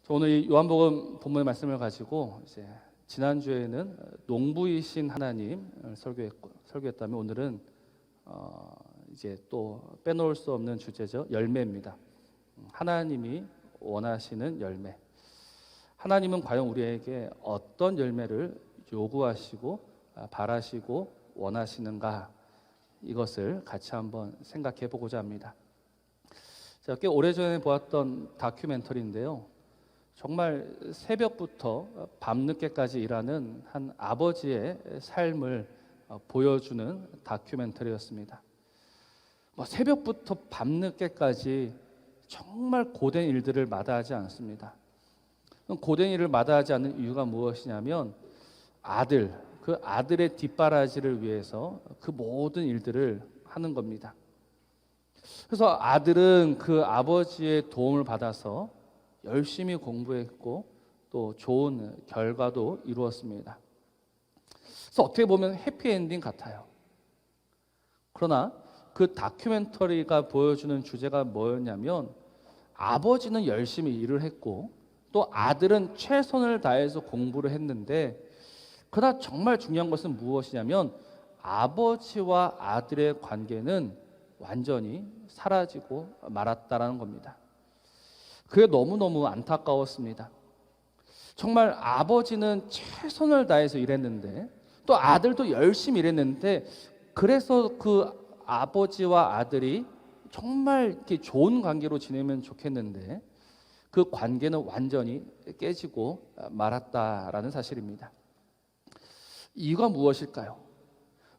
오늘 이 요한복음 본문의 말씀을 가지고 이제 지난주에는 농부이신 하나님 설교했다면 오늘은 이제 또 빼놓을 수 없는 주제죠. 열매입니다. 하나님이 원하시는 열매. 하나님은 과연 우리에게 어떤 열매를 요구하시고 바라시고 원하시는가, 이것을 같이 한번 생각해 보고자 합니다. 제가 꽤 오래전에 보았던 다큐멘터리인데요, 정말 새벽부터 밤늦게까지 일하는 한 아버지의 삶을 보여주는 다큐멘터리였습니다. 새벽부터 밤늦게까지 정말 고된 일들을 마다하지 않습니다. 고된 일을 마다하지 않는 이유가 무엇이냐면 그 아들의 뒷바라지를 위해서 그 모든 일들을 하는 겁니다. 그래서 아들은 그 아버지의 도움을 받아서 열심히 공부했고 또 좋은 결과도 이루었습니다. 그래서 어떻게 보면 해피엔딩 같아요. 그러나 그 다큐멘터리가 보여주는 주제가 뭐였냐면, 아버지는 열심히 일을 했고 또 아들은 최선을 다해서 공부를 했는데, 그러나 정말 중요한 것은 무엇이냐면 아버지와 아들의 관계는 완전히 사라지고 말았다라는 겁니다. 그게 너무너무 안타까웠습니다. 정말 아버지는 최선을 다해서 일했는데 또 아들도 열심히 일했는데, 그래서 그 아버지와 아들이 정말 이렇게 좋은 관계로 지내면 좋겠는데 그 관계는 완전히 깨지고 말았다라는 사실입니다. 이유가 무엇일까요?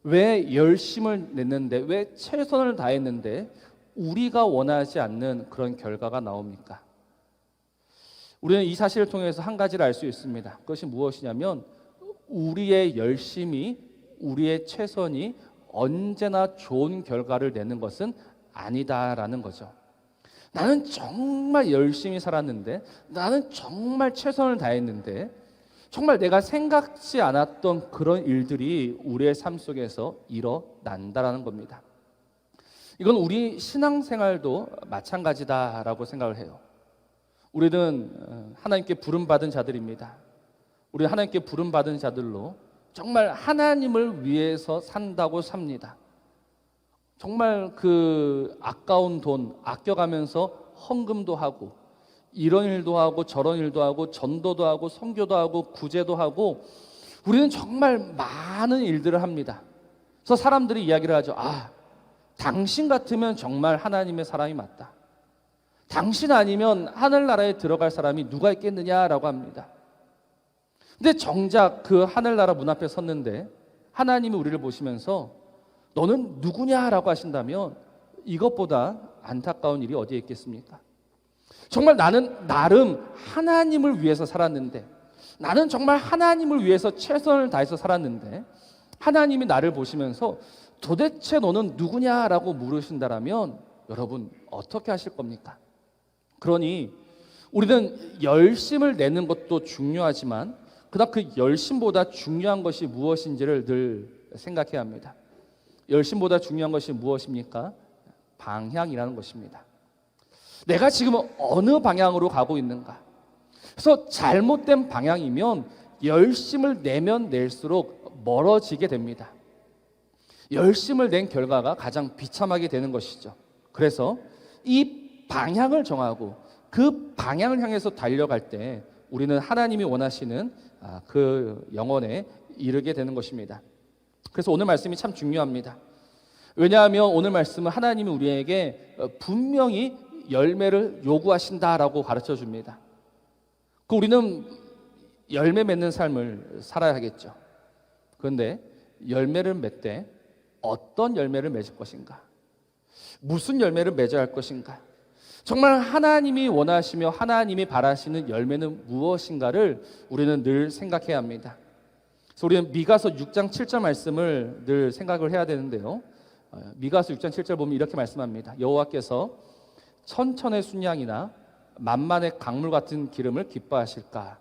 왜 열심을 냈는데, 왜 최선을 다했는데 우리가 원하지 않는 그런 결과가 나옵니까? 우리는 이 사실을 통해서 한 가지를 알 수 있습니다. 그것이 무엇이냐면 우리의 열심이, 우리의 최선이 언제나 좋은 결과를 내는 것은 아니다라는 거죠. 나는 정말 열심히 살았는데, 나는 정말 최선을 다했는데 정말 내가 생각지 않았던 그런 일들이 우리의 삶 속에서 일어난다라는 겁니다. 이건 우리 신앙생활도 마찬가지다라고 생각을 해요. 우리는 하나님께 부름받은 자들입니다. 우리 하나님께 부름받은 자들로 정말 하나님을 위해서 산다고 삽니다. 정말 그 아까운 돈 아껴가면서 헌금도 하고, 이런 일도 하고 저런 일도 하고, 전도도 하고 선교도 하고 구제도 하고, 우리는 정말 많은 일들을 합니다. 그래서 사람들이 이야기를 하죠. 당신 같으면 정말 하나님의 사람이 맞다. 당신 아니면 하늘나라에 들어갈 사람이 누가 있겠느냐라고 합니다. 근데 정작 그 하늘나라 문 앞에 섰는데 하나님이 우리를 보시면서 너는 누구냐라고 하신다면 이것보다 안타까운 일이 어디에 있겠습니까? 정말 나는 나름 하나님을 위해서 살았는데, 나는 정말 하나님을 위해서 최선을 다해서 살았는데 하나님이 나를 보시면서 도대체 너는 누구냐라고 물으신다라면 여러분 어떻게 하실 겁니까? 그러니 우리는 열심을 내는 것도 중요하지만 그다음 그 열심보다 중요한 것이 무엇인지를 늘 생각해야 합니다. 열심보다 중요한 것이 무엇입니까? 방향이라는 것입니다. 내가 지금 어느 방향으로 가고 있는가? 그래서 잘못된 방향이면 열심을 내면 낼수록 멀어지게 됩니다. 열심을 낸 결과가 가장 비참하게 되는 것이죠. 그래서 이 방향을 정하고 그 방향을 향해서 달려갈 때 우리는 하나님이 원하시는 그 영혼에 이르게 되는 것입니다. 그래서 오늘 말씀이 참 중요합니다. 왜냐하면 오늘 말씀은 하나님이 우리에게 분명히 열매를 요구하신다라고 가르쳐 줍니다. 우리는 열매 맺는 삶을 살아야 하겠죠. 그런데 열매를 맺되 어떤 열매를 맺을 것인가? 무슨 열매를 맺어야 할 것인가? 정말 하나님이 원하시며 하나님이 바라시는 열매는 무엇인가를 우리는 늘 생각해야 합니다. 그래서 우리는 미가서 6장 7절 말씀을 늘 생각을 해야 되는데요, 미가서 6장 7절 보면 이렇게 말씀합니다. 여호와께서 천천의 순양이나 만만의 강물 같은 기름을 기뻐하실까?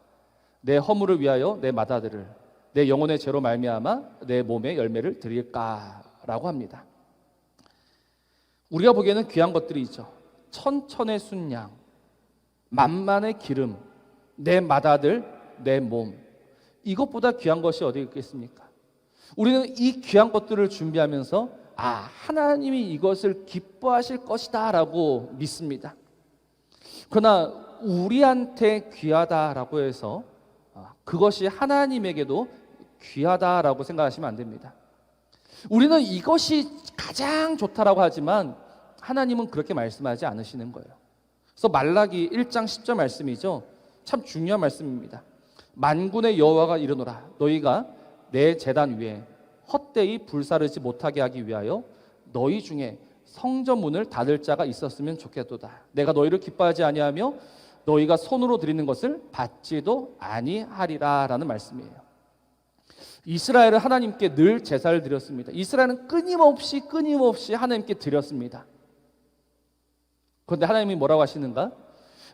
내 허물을 위하여 내 맏아들을, 내 영혼의 죄로 말미암아 내 몸에 열매를 드릴까라고 합니다. 우리가 보기에는 귀한 것들이 있죠. 천천의 순양, 만만의 기름, 내 맏아들, 내 몸, 이것보다 귀한 것이 어디 있겠습니까? 우리는 이 귀한 것들을 준비하면서 하나님이 이것을 기뻐하실 것이다 라고 믿습니다. 그러나 우리한테 귀하다라고 해서 그것이 하나님에게도 귀하다라고 생각하시면 안 됩니다. 우리는 이것이 가장 좋다라고 하지만 하나님은 그렇게 말씀하지 않으시는 거예요. 그래서 말라기 1장 10절 말씀이죠. 참 중요한 말씀입니다. 만군의 여호와가 이르노라 너희가 내 제단 위에 헛되이 불사르지 못하게 하기 위하여 너희 중에 성전 문을 닫을 자가 있었으면 좋겠도다. 내가 너희를 기뻐하지 아니하며 너희가 손으로 드리는 것을 받지도 아니하리라 라는 말씀이에요. 이스라엘은 하나님께 늘 제사를 드렸습니다. 이스라엘은 끊임없이 하나님께 드렸습니다. 그런데 하나님이 뭐라고 하시는가?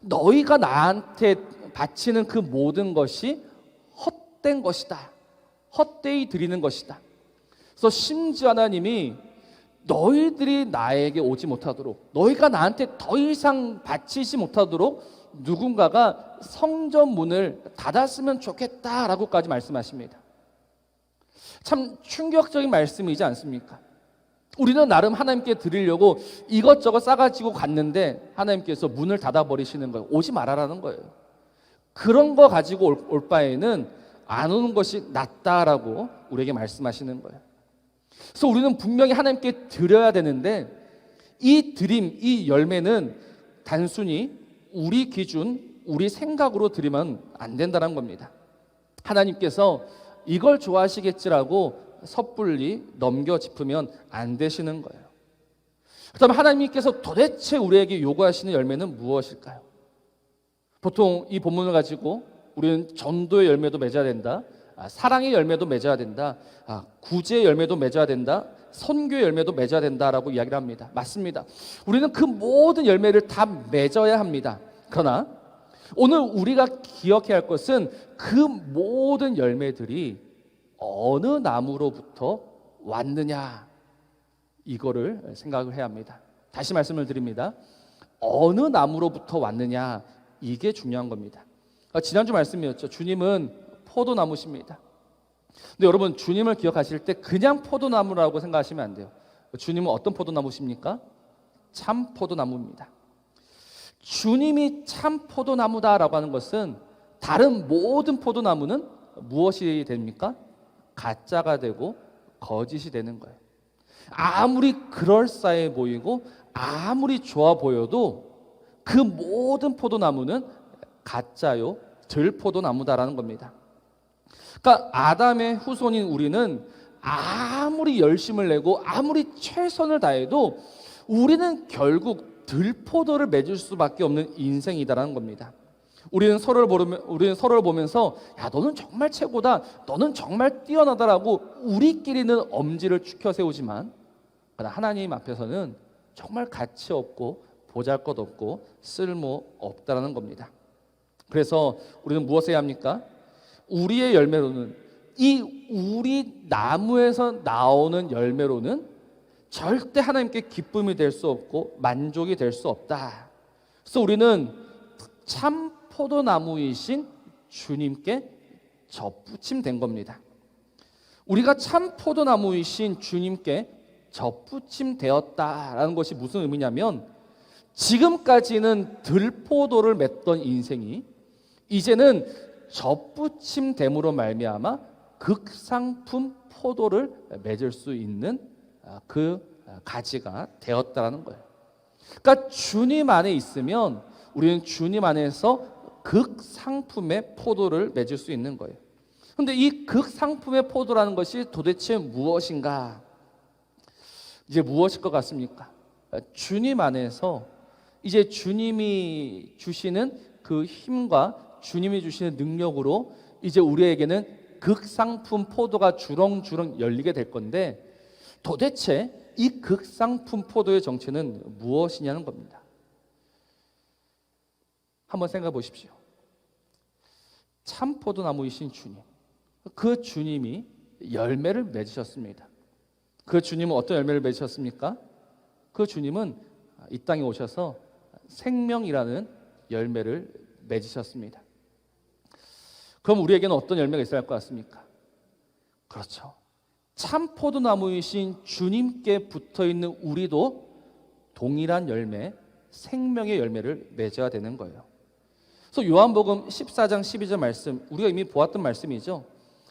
너희가 나한테 바치는 그 모든 것이 헛된 것이다. 헛되이 드리는 것이다. 그래서 심지어 하나님이 너희들이 나에게 오지 못하도록, 너희가 나한테 더 이상 바치지 못하도록 누군가가 성전 문을 닫았으면 좋겠다라고까지 말씀하십니다. 참 충격적인 말씀이지 않습니까? 우리는 나름 하나님께 드리려고 이것저것 싸가지고 갔는데 하나님께서 문을 닫아버리시는 거예요. 오지 말아라는 거예요. 그런 거 가지고 올 바에는 안 오는 것이 낫다라고 우리에게 말씀하시는 거예요. 그래서 우리는 분명히 하나님께 드려야 되는데 이 드림, 이 열매는 단순히 우리 기준, 우리 생각으로 드리면 안 된다는 겁니다. 하나님께서 이걸 좋아하시겠지라고 섣불리 넘겨짚으면 안 되시는 거예요. 그다음에 하나님께서 도대체 우리에게 요구하시는 열매는 무엇일까요? 보통 이 본문을 가지고 우리는 전도의 열매도 맺어야 된다, 사랑의 열매도 맺어야 된다, 구제의 열매도 맺어야 된다, 선교의 열매도 맺어야 된다라고 이야기를 합니다. 맞습니다. 우리는 그 모든 열매를 다 맺어야 합니다. 그러나 오늘 우리가 기억해야 할 것은 그 모든 열매들이 어느 나무로부터 왔느냐, 이거를 생각을 해야 합니다. 다시 말씀을 드립니다. 어느 나무로부터 왔느냐, 이게 중요한 겁니다. 지난주 말씀이었죠. 주님은 포도나무십니다. 근데 여러분, 주님을 기억하실 때 그냥 포도나무라고 생각하시면 안 돼요. 주님은 어떤 포도나무십니까? 참 포도나무입니다. 주님이 참 포도나무다라고 하는 것은 다른 모든 포도나무는 무엇이 됩니까? 가짜가 되고 거짓이 되는 거예요. 아무리 그럴싸해 보이고 아무리 좋아 보여도 그 모든 포도나무는 가짜요, 들포도나무다라는 겁니다. 그러니까 아담의 후손인 우리는 아무리 열심을 내고 아무리 최선을 다해도 우리는 결국 들포도를 맺을 수밖에 없는 인생이다라는 겁니다. 우리는 서로를 보면서 야, 너는 정말 최고다, 너는 정말 뛰어나다라고 우리끼리는 엄지를 축혀 세우지만 그러나 하나님 앞에서는 정말 가치 없고 보잘것없고 쓸모 없다라는 겁니다. 그래서 우리는 무엇을 해야 합니까? 우리의 열매로는, 이 우리 나무에서 나오는 열매로는 절대 하나님께 기쁨이 될 수 없고 만족이 될 수 없다. 그래서 우리는 참 포도나무이신 주님께 접붙임된 겁니다. 우리가 참 포도나무이신 주님께 접붙임되었다라는 것이 무슨 의미냐면, 지금까지는 들포도를 맺던 인생이 이제는 접붙임됨으로 말미암아 극상품 포도를 맺을 수 있는 그 가지가 되었다라는 거예요. 그러니까 주님 안에 있으면 우리는 주님 안에서 극상품의 포도를 맺을 수 있는 거예요. 그런데 이 극상품의 포도라는 것이 도대체 무엇인가? 이제 무엇일 것 같습니까? 주님 안에서 이제 주님이 주시는 그 힘과 주님이 주시는 능력으로 이제 우리에게는 극상품 포도가 주렁주렁 열리게 될 건데, 도대체 이 극상품 포도의 정체는 무엇이냐는 겁니다. 한번 생각해 보십시오. 참 포도나무이신 주님, 그 주님이 열매를 맺으셨습니다. 그 주님은 어떤 열매를 맺으셨습니까? 그 주님은 이 땅에 오셔서 생명이라는 열매를 맺으셨습니다. 그럼 우리에게는 어떤 열매가 있어야 할 것 같습니까? 그렇죠. 참 포도나무이신 주님께 붙어있는 우리도 동일한 열매, 생명의 열매를 맺어야 되는 거예요. 그래서 요한복음 14장 12절 말씀, 우리가 이미 보았던 말씀이죠.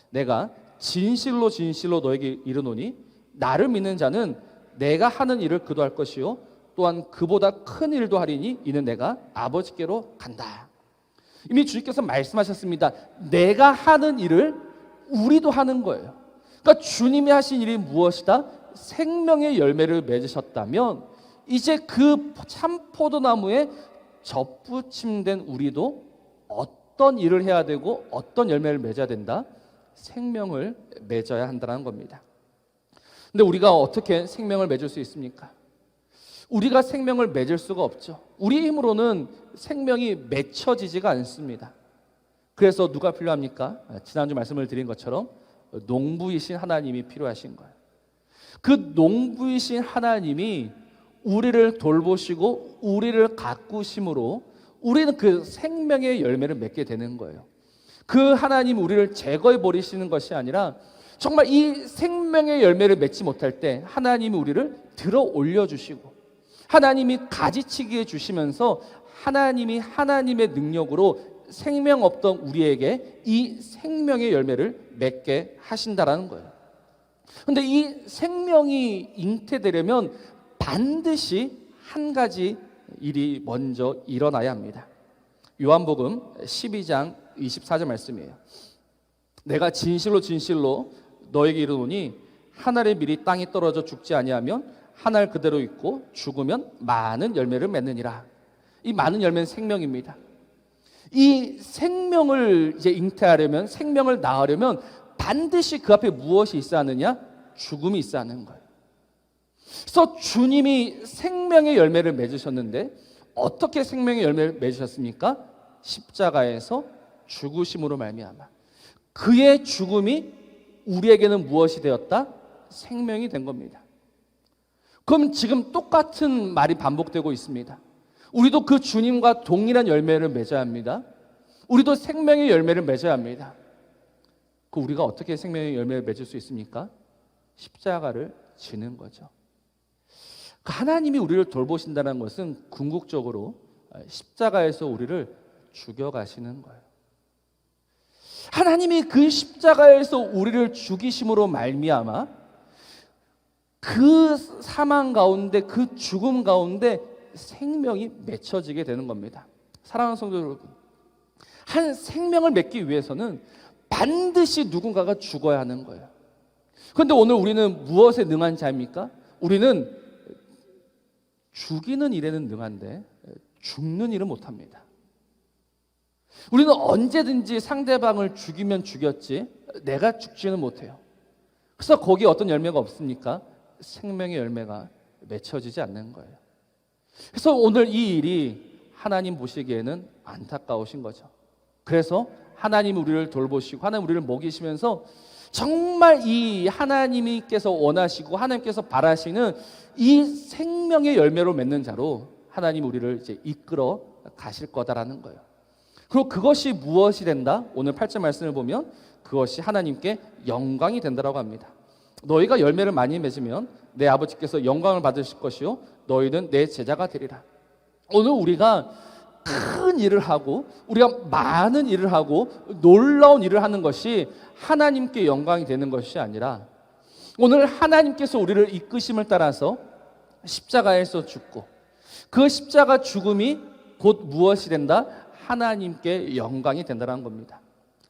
내가 진실로 진실로 너에게 이르노니 나를 믿는 자는 내가 하는 일을 그도 할 것이요 또한 그보다 큰 일도 하리니 이는 내가 아버지께로 간다. 이미 주님께서 말씀하셨습니다. 내가 하는 일을 우리도 하는 거예요. 그러니까 주님이 하신 일이 무엇이다? 생명의 열매를 맺으셨다면 이제 그 참 포도나무에 접붙임된 우리도 어떤 일을 해야 되고 어떤 열매를 맺어야 된다? 생명을 맺어야 한다는 겁니다. 근데 우리가 어떻게 생명을 맺을 수 있습니까? 우리가 생명을 맺을 수가 없죠. 우리 힘으로는 생명이 맺혀지지가 않습니다. 그래서 누가 필요합니까? 지난주 말씀을 드린 것처럼 농부이신 하나님이 필요하신 거예요. 그 농부이신 하나님이 우리를 돌보시고 우리를 가꾸심으로 우리는 그 생명의 열매를 맺게 되는 거예요. 그 하나님이 우리를 제거해 버리시는 것이 아니라 정말 이 생명의 열매를 맺지 못할 때 하나님이 우리를 들어 올려주시고 하나님이 가지치기해 주시면서 하나님이 하나님의 능력으로 생명 없던 우리에게 이 생명의 열매를 맺게 하신다라는 거예요. 그런데 이 생명이 잉태되려면 반드시 한 가지 일이 먼저 일어나야 합니다. 요한복음 12장 24절 말씀이에요. 내가 진실로 진실로 너에게 이르노니 한 알의 밀이 땅에 떨어져 죽지 아니하면 한 알 그대로 있고 죽으면 많은 열매를 맺느니라. 이 많은 열매는 생명입니다. 이 생명을 이제 잉태하려면 생명을 낳으려면 반드시 그 앞에 무엇이 있어야 하느냐? 죽음이 있어야 하는 거예요. 그래서 주님이 생명의 열매를 맺으셨는데 어떻게 생명의 열매를 맺으셨습니까? 십자가에서 죽으심으로 말미암아 그의 죽음이 우리에게는 무엇이 되었다? 생명이 된 겁니다. 그럼 지금 똑같은 말이 반복되고 있습니다. 우리도 그 주님과 동일한 열매를 맺어야 합니다. 우리도 생명의 열매를 맺어야 합니다. 그 우리가 어떻게 생명의 열매를 맺을 수 있습니까? 십자가를 지는 거죠. 하나님이 우리를 돌보신다는 것은 궁극적으로 십자가에서 우리를 죽여가시는 거예요. 하나님이 그 십자가에서 우리를 죽이심으로 말미암아 그 사망 가운데 그 죽음 가운데 생명이 맺혀지게 되는 겁니다. 사랑하는 성도 여러분, 한 생명을 맺기 위해서는 반드시 누군가가 죽어야 하는 거예요. 그런데 오늘 우리는 무엇에 능한 자입니까? 우리는 죽이는 일에는 능한데 죽는 일은 못합니다. 우리는 언제든지 상대방을 죽이면 죽였지 내가 죽지는 못해요. 그래서 거기에 어떤 열매가 없습니까? 생명의 열매가 맺혀지지 않는 거예요. 그래서 오늘 이 일이 하나님 보시기에는 안타까우신 거죠. 그래서 하나님이 우리를 돌보시고 하나님 우리를 먹이시면서 정말 이 하나님께서 원하시고 하나님께서 바라시는 이 생명의 열매로 맺는 자로 하나님 우리를 이제 이끌어 가실 거다라는 거예요. 그리고 그것이 무엇이 된다? 오늘 8절 말씀을 보면 그것이 하나님께 영광이 된다라고 합니다. 너희가 열매를 많이 맺으면 내 아버지께서 영광을 받으실 것이요 너희는 내 제자가 되리라. 오늘 우리가 큰 일을 하고 우리가 많은 일을 하고 놀라운 일을 하는 것이 하나님께 영광이 되는 것이 아니라 오늘 하나님께서 우리를 이끄심을 따라서 십자가에서 죽고 그 십자가 죽음이 곧 무엇이 된다? 하나님께 영광이 된다는 겁니다.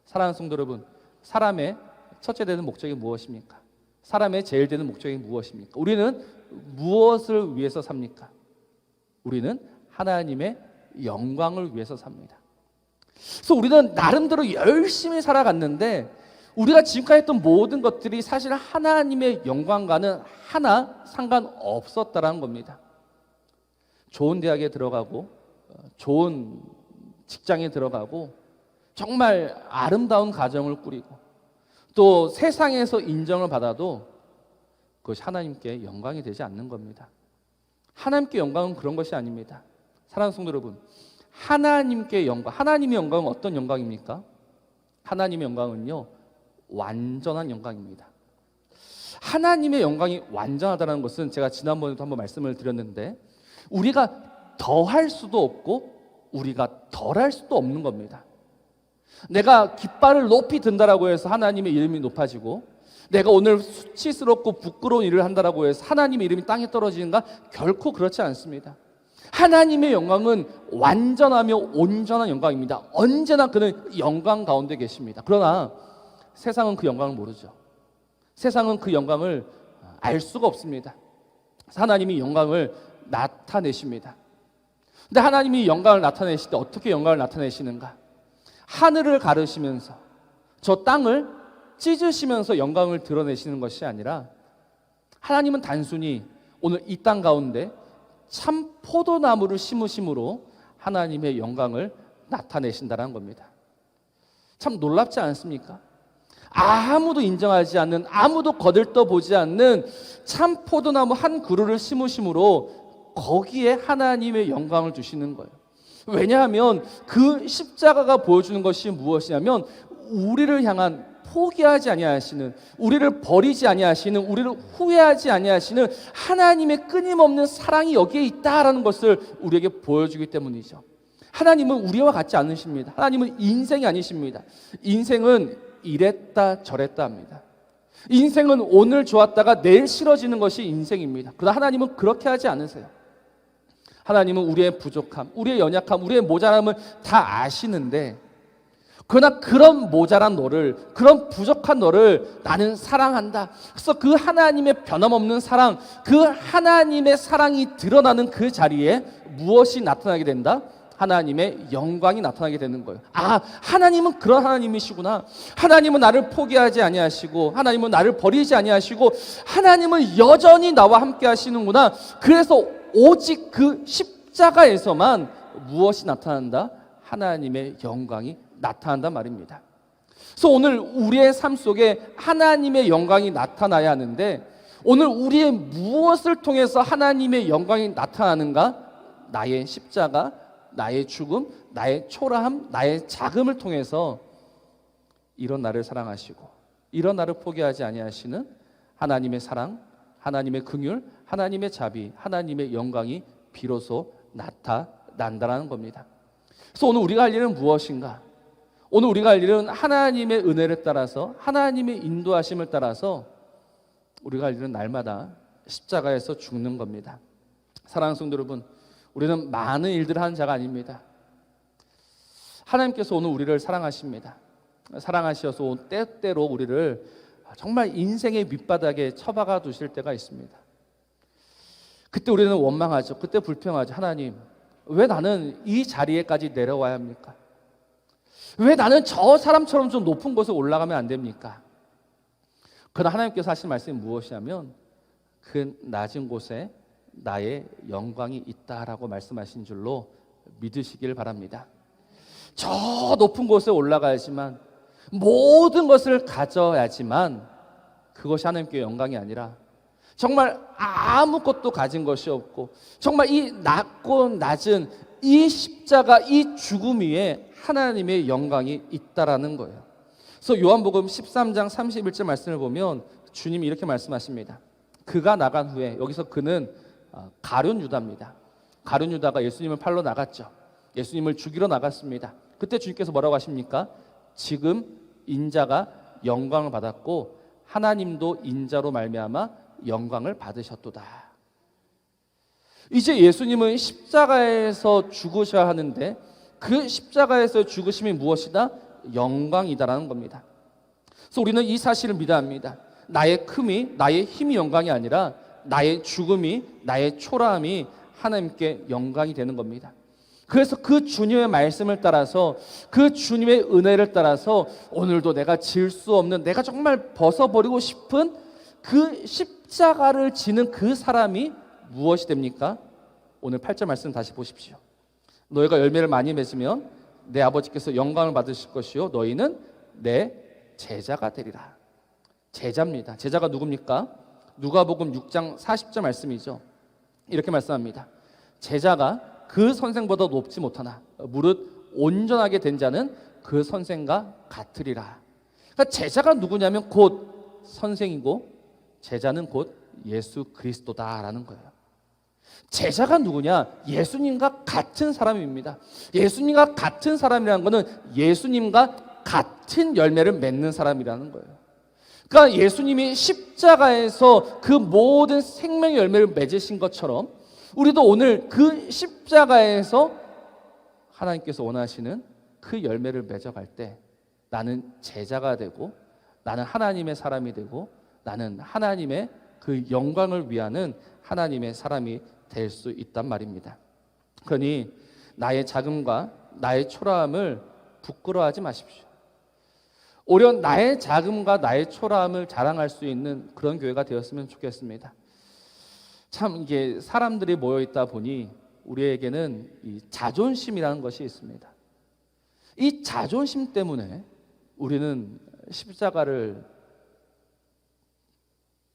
사랑하는 성도 여러분, 사람의 첫째 되는 목적이 무엇입니까? 사람의 제일 되는 목적이 무엇입니까? 우리는 무엇을 위해서 삽니까? 우리는 하나님의 영광을 위해서 삽니다. 그래서 우리는 나름대로 열심히 살아갔는데 우리가 지금까지 했던 모든 것들이 사실 하나님의 영광과는 하나 상관없었다는 겁니다. 좋은 대학에 들어가고 좋은 직장에 들어가고 정말 아름다운 가정을 꾸리고 또 세상에서 인정을 받아도 그것이 하나님께 영광이 되지 않는 겁니다. 하나님께 영광은 그런 것이 아닙니다. 사랑하는 성도 여러분, 하나님께 영광, 하나님의 영광은 어떤 영광입니까? 하나님의 영광은요, 완전한 영광입니다. 하나님의 영광이 완전하다는 것은 제가 지난번에도 한번 말씀을 드렸는데 우리가 더할 수도 없고 우리가 덜할 수도 없는 겁니다. 내가 깃발을 높이 든다라고 해서 하나님의 이름이 높아지고, 내가 오늘 수치스럽고 부끄러운 일을 한다라고 해서 하나님의 이름이 땅에 떨어지는가? 결코 그렇지 않습니다. 하나님의 영광은 완전하며 온전한 영광입니다. 언제나 그는 영광 가운데 계십니다. 그러나 세상은 그 영광을 모르죠. 세상은 그 영광을 알 수가 없습니다. 하나님이 영광을 나타내십니다. 근데 하나님이 영광을 나타내실 때 어떻게 영광을 나타내시는가? 하늘을 가르시면서 저 땅을 찢으시면서 영광을 드러내시는 것이 아니라, 하나님은 단순히 오늘 이 땅 가운데 참 포도나무를 심으심으로 하나님의 영광을 나타내신다는 겁니다. 참 놀랍지 않습니까? 아무도 인정하지 않는, 아무도 거들떠보지 않는 참 포도나무 한 그루를 심으심으로 거기에 하나님의 영광을 주시는 거예요. 왜냐하면 그 십자가가 보여주는 것이 무엇이냐면, 우리를 향한 포기하지 아니하시는, 우리를 버리지 아니하시는, 우리를 후회하지 아니하시는 하나님의 끊임없는 사랑이 여기에 있다라는 것을 우리에게 보여주기 때문이죠. 하나님은 우리와 같지 않으십니다. 하나님은 인생이 아니십니다. 인생은 이랬다 저랬다 합니다. 인생은 오늘 좋았다가 내일 싫어지는 것이 인생입니다. 그러나 하나님은 그렇게 하지 않으세요. 하나님은 우리의 부족함, 우리의 연약함, 우리의 모자람을 다 아시는데, 그러나 그런 모자란 너를, 그런 부족한 너를 나는 사랑한다. 그래서 그 하나님의 변함없는 사랑, 그 하나님의 사랑이 드러나는 그 자리에 무엇이 나타나게 된다? 하나님의 영광이 나타나게 되는 거예요. 아, 하나님은 그런 하나님이시구나. 하나님은 나를 포기하지 아니하시고, 하나님은 나를 버리지 아니하시고, 하나님은 여전히 나와 함께 하시는구나. 그래서 오직 그 십자가에서만 무엇이 나타난다? 하나님의 영광이 나타난단 말입니다. 그래서 오늘 우리의 삶 속에 하나님의 영광이 나타나야 하는데, 오늘 우리의 무엇을 통해서 하나님의 영광이 나타나는가? 나의 십자가, 나의 죽음, 나의 초라함, 나의 작음을 통해서 이런 나를 사랑하시고 이런 나를 포기하지 아니하시는 하나님의 사랑, 하나님의 긍휼, 하나님의 자비, 하나님의 영광이 비로소 나타난다는 겁니다. 그래서 오늘 우리가 할 일은 무엇인가? 오늘 우리가 할 일은 하나님의 은혜를 따라서, 하나님의 인도하심을 따라서 우리가 할 일은 날마다 십자가에서 죽는 겁니다. 사랑하는 성도 여러분, 우리는 많은 일들을 하는 자가 아닙니다. 하나님께서 오늘 우리를 사랑하십니다. 사랑하셔서 때때로 우리를 정말 인생의 밑바닥에 처박아 두실 때가 있습니다. 그때 우리는 원망하죠. 그때 불평하죠. 하나님, 왜 나는 이 자리에까지 내려와야 합니까? 왜 나는 저 사람처럼 좀 높은 곳에 올라가면 안 됩니까? 그러나 하나님께서 하신 말씀이 무엇이냐면, 그 낮은 곳에 나의 영광이 있다라고 말씀하신 줄로 믿으시길 바랍니다. 저 높은 곳에 올라가야지만, 모든 것을 가져야지만 그것이 하나님께 영광이 아니라, 정말 아무것도 가진 것이 없고 정말 이 낮고 낮은 이 십자가, 이 죽음 위에 하나님의 영광이 있다라는 거예요. 그래서 요한복음 13장 31절 말씀을 보면 주님이 이렇게 말씀하십니다. 그가 나간 후에, 여기서 그는 가룟 유다입니다. 가룟 유다가 예수님을 팔러 나갔죠. 예수님을 죽이러 나갔습니다. 그때 주님께서 뭐라고 하십니까? 지금 인자가 영광을 받았고 하나님도 인자로 말미암아 영광을 받으셨도다. 이제 예수님은 십자가에서 죽으셔야 하는데, 그 십자가에서 죽으심이 무엇이다? 영광이다라는 겁니다. 그래서 우리는 이 사실을 믿어야 합니다. 나의 큼이, 나의 힘이 영광이 아니라 나의 죽음이, 나의 초라함이 하나님께 영광이 되는 겁니다. 그래서 그 주님의 말씀을 따라서, 그 주님의 은혜를 따라서 오늘도 내가 질 수 없는, 내가 정말 벗어버리고 싶은 그 십자가를 지는 그 사람이 무엇이 됩니까? 오늘 8절 말씀 다시 보십시오. 너희가 열매를 많이 맺으면 내 아버지께서 영광을 받으실 것이요 너희는 내 제자가 되리라. 제자입니다. 제자가 누굽니까? 누가복음 6장 40절 말씀이죠. 이렇게 말씀합니다. 제자가 그 선생보다 높지 못하나 무릇 온전하게 된 자는 그 선생과 같으리라. 그러니까 제자가 누구냐면 곧 선생이고 제자는 곧 예수 그리스도다라는 거예요. 제자가 누구냐? 예수님과 같은 사람입니다. 예수님과 같은 사람이라는 것은 예수님과 같은 열매를 맺는 사람이라는 거예요. 그러니까 예수님이 십자가에서 그 모든 생명의 열매를 맺으신 것처럼 우리도 오늘 그 십자가에서 하나님께서 원하시는 그 열매를 맺어갈 때 나는 제자가 되고 나는 하나님의 사람이 되고 나는 하나님의 그 영광을 위하는 하나님의 사람이 될 수 있단 말입니다. 그러니 나의 자금과 나의 초라함을 부끄러워하지 마십시오. 오히려 나의 자금과 나의 초라함을 자랑할 수 있는 그런 교회가 되었으면 좋겠습니다. 참 이게 사람들이 모여 있다 보니 우리에게는 이 자존심이라는 것이 있습니다. 이 자존심 때문에 우리는 십자가를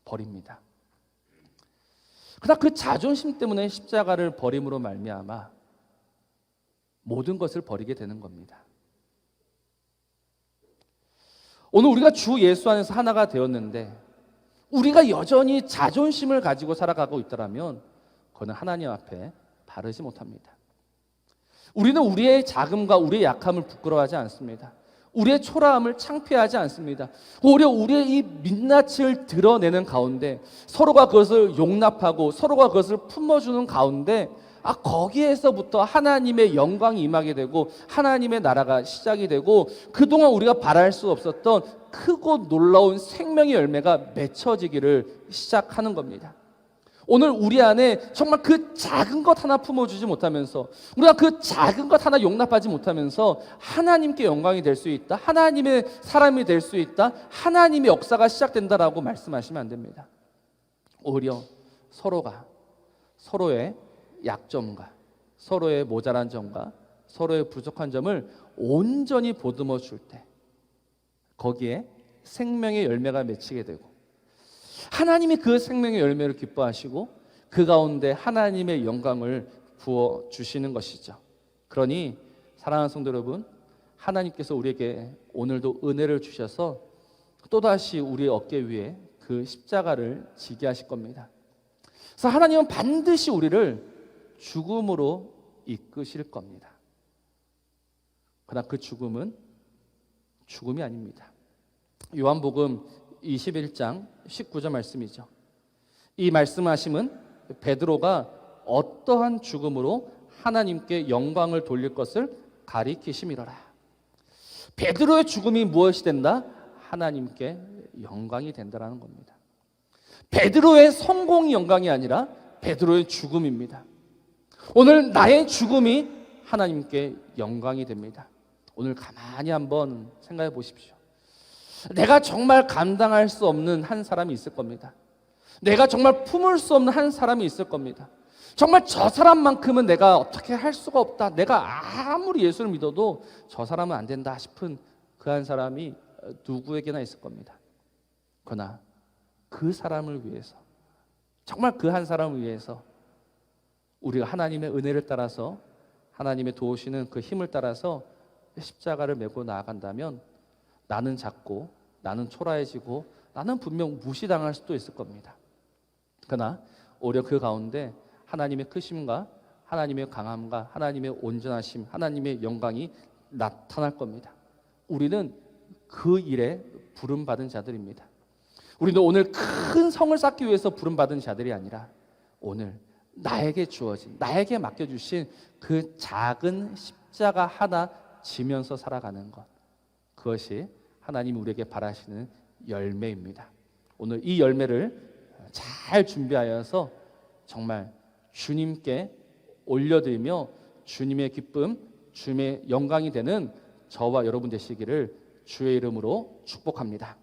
버립니다. 그러나 그 자존심 때문에 십자가를 버림으로 말미암아 모든 것을 버리게 되는 겁니다. 오늘 우리가 주 예수 안에서 하나가 되었는데 우리가 여전히 자존심을 가지고 살아가고 있더라면 그거는 하나님 앞에 바르지 못합니다. 우리는 우리의 자금과 우리의 약함을 부끄러워하지 않습니다. 우리의 초라함을 창피하지 않습니다. 오히려 우리의 이 민낯을 드러내는 가운데 서로가 그것을 용납하고 서로가 그것을 품어주는 가운데 거기에서부터 하나님의 영광이 임하게 되고 하나님의 나라가 시작이 되고 그동안 우리가 바랄 수 없었던 크고 놀라운 생명의 열매가 맺혀지기를 시작하는 겁니다. 오늘 우리 안에 정말 그 작은 것 하나 품어주지 못하면서 우리가 그 작은 것 하나 용납하지 못하면서 하나님께 영광이 될 수 있다, 하나님의 사람이 될 수 있다, 하나님의 역사가 시작된다라고 말씀하시면 안 됩니다. 오히려 서로가 서로의 약점과 서로의 모자란 점과 서로의 부족한 점을 온전히 보듬어 줄 때 거기에 생명의 열매가 맺히게 되고 하나님이 그 생명의 열매를 기뻐하시고 그 가운데 하나님의 영광을 부어주시는 것이죠. 그러니 사랑하는 성도 여러분, 하나님께서 우리에게 오늘도 은혜를 주셔서 또다시 우리의 어깨 위에 그 십자가를 지게 하실 겁니다. 그래서 하나님은 반드시 우리를 죽음으로 이끄실 겁니다. 그러나 그 죽음은 죽음이 아닙니다. 요한복음 21장 19절 말씀이죠. 이 말씀하심은 베드로가 어떠한 죽음으로 하나님께 영광을 돌릴 것을 가리키심이로라. 베드로의 죽음이 무엇이 된다? 하나님께 영광이 된다라는 겁니다. 베드로의 성공이 영광이 아니라 베드로의 죽음입니다. 오늘 나의 죽음이 하나님께 영광이 됩니다. 오늘 가만히 한번 생각해 보십시오. 내가 정말 감당할 수 없는 한 사람이 있을 겁니다. 내가 정말 품을 수 없는 한 사람이 있을 겁니다. 정말 저 사람만큼은 내가 어떻게 할 수가 없다. 내가 아무리 예수를 믿어도 저 사람은 안 된다 싶은 그 한 사람이 누구에게나 있을 겁니다. 그러나 그 사람을 위해서, 정말 그 한 사람을 위해서 우리가 하나님의 은혜를 따라서 하나님의 도우시는 그 힘을 따라서 십자가를 메고 나아간다면 나는 작고 나는 초라해지고 나는 분명 무시당할 수도 있을 겁니다. 그러나 오히려 그 가운데 하나님의 크심과 하나님의 강함과 하나님의 온전하심, 하나님의 영광이 나타날 겁니다. 우리는 그 일에 부름받은 자들입니다. 우리는 오늘 큰 성을 쌓기 위해서 부름받은 자들이 아니라 오늘 나에게 주어진, 나에게 맡겨주신 그 작은 십자가 하나 지면서 살아가는 것, 그것이 하나님이 우리에게 바라시는 열매입니다. 오늘 이 열매를 잘 준비하여서 정말 주님께 올려드리며 주님의 기쁨, 주님의 영광이 되는 저와 여러분 되시기를 주의 이름으로 축복합니다.